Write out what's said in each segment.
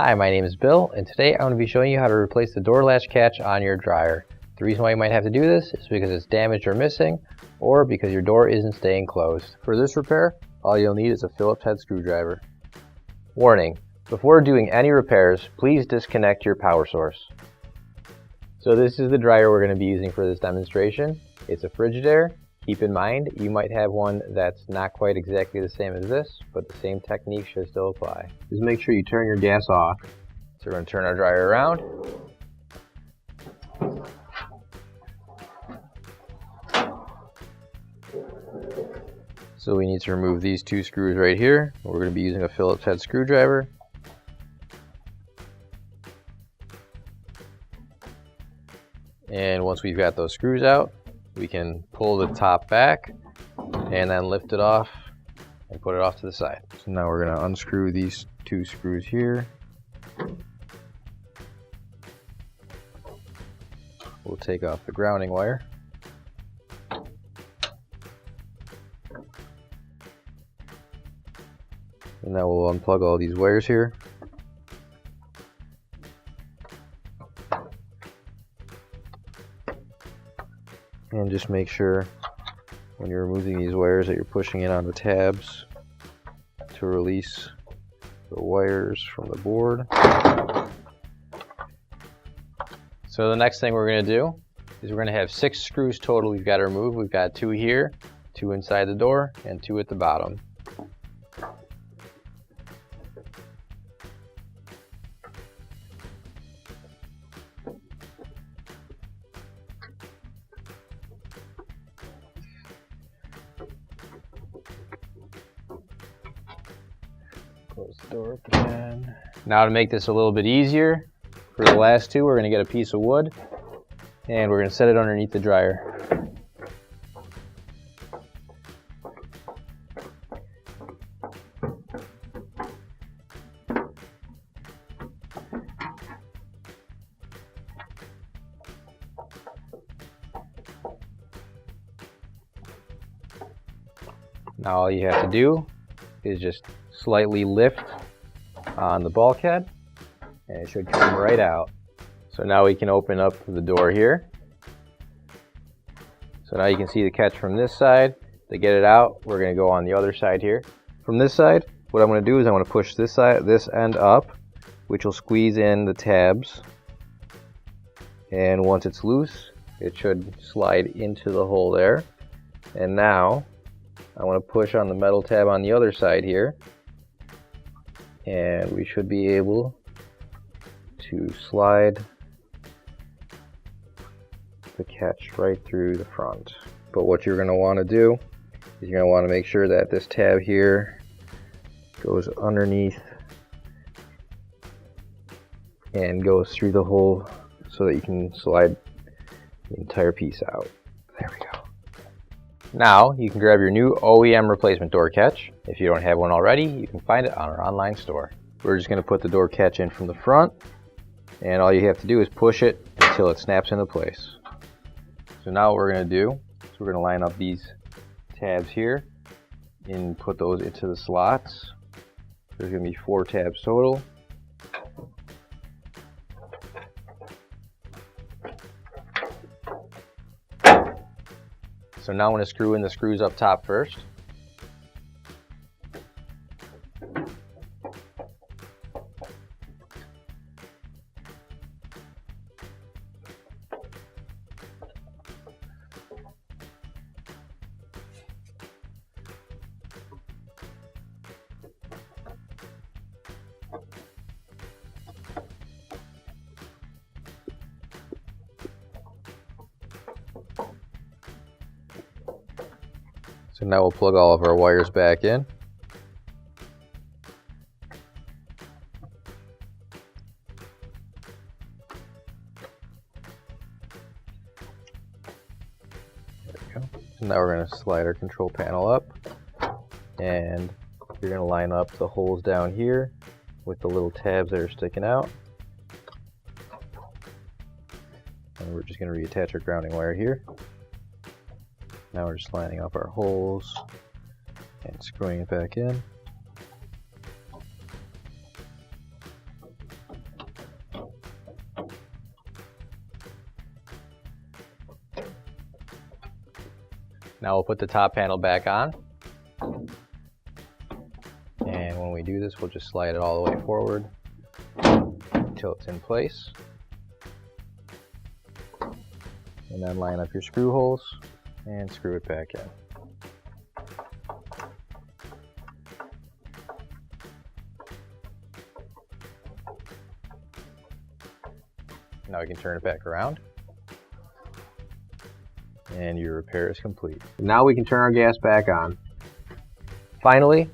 Hi, my name is Bill, and today I'm going to be showing you how to replace the door latch catch on your dryer. The reason why you might have to do this is because it's damaged or missing, or because your door isn't staying closed. For this repair, all you'll need is a Phillips head screwdriver. Warning: before doing any repairs, please disconnect your power source. So this is the dryer we're going to be using for this demonstration. It's a Frigidaire. Keep in mind, you might have one that's not quite exactly the same as this, but the same technique should still apply. Just make sure you turn your gas off. So we're going to turn our dryer around. So we need to remove these two screws right here. We're going to be using a Phillips head screwdriver. And once we've got those screws out, we can pull the top back and then lift it off and put it off to the side. So now we're going to unscrew these two screws here. We'll take off the grounding wire. And now we'll unplug all these wires here. And just make sure when you're removing these wires that you're pushing it on the tabs to release the wires from the board. So the next thing we're going to do is we're going to have 6 screws total we've got to remove. We've got 2 here, 2 inside the door, and 2 at the bottom. Close the door up again. Now to make this a little bit easier, for the last 2 we're going to get a piece of wood and we're going to set it underneath the dryer. Now all you have to do is just slightly lift on the bulkhead and it should come right out. So now we can open up the door here. So now you can see the catch from this side. To get it out, we're going to go on the other side here. From this side, what I'm going to do is I'm going to push this end up, which will squeeze in the tabs. And once it's loose, it should slide into the hole there. And now I want to push on the metal tab on the other side here, and we should be able to slide the catch right through the front. But what you're going to want to do is you're going to want to make sure that this tab here goes underneath and goes through the hole so that you can slide the entire piece out. There we go. Now you can grab your new OEM replacement door catch. If you don't have one already, you can find it on our online store. We're just going to put the door catch in from the front, and all you have to do is push it until it snaps into place. So now what we're going to do is we're going to line up these tabs here and put those into the slots. There's going to be 4 tabs total. So now I'm going to screw in the screws up top first. So now we'll plug all of our wires back in. There we go. So now we're going to slide our control panel up, and you're going to line up the holes down here with the little tabs that are sticking out. And we're just going to reattach our grounding wire here. Now we're just lining up our holes and screwing it back in. Now we'll put the top panel back on. And when we do this, we'll just slide it all the way forward until it's in place. And then line up your screw holes and screw it back in. Now we can turn it back around. And your repair is complete. Now we can turn our gas back on. Finally,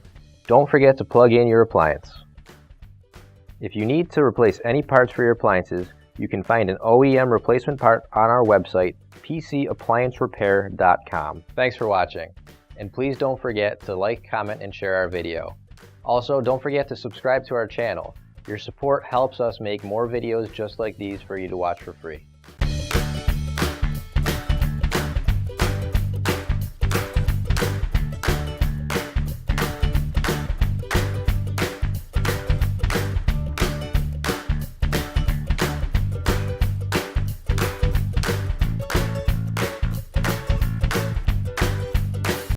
don't forget to plug in your appliance. If you need to replace any parts for your appliances, you can find an OEM replacement part on our website, PCApplianceRepair.com. Thanks for watching, and please don't forget to like, comment, and share our video. Also, don't forget to subscribe to our channel. Your support helps us make more videos just like these for you to watch for free.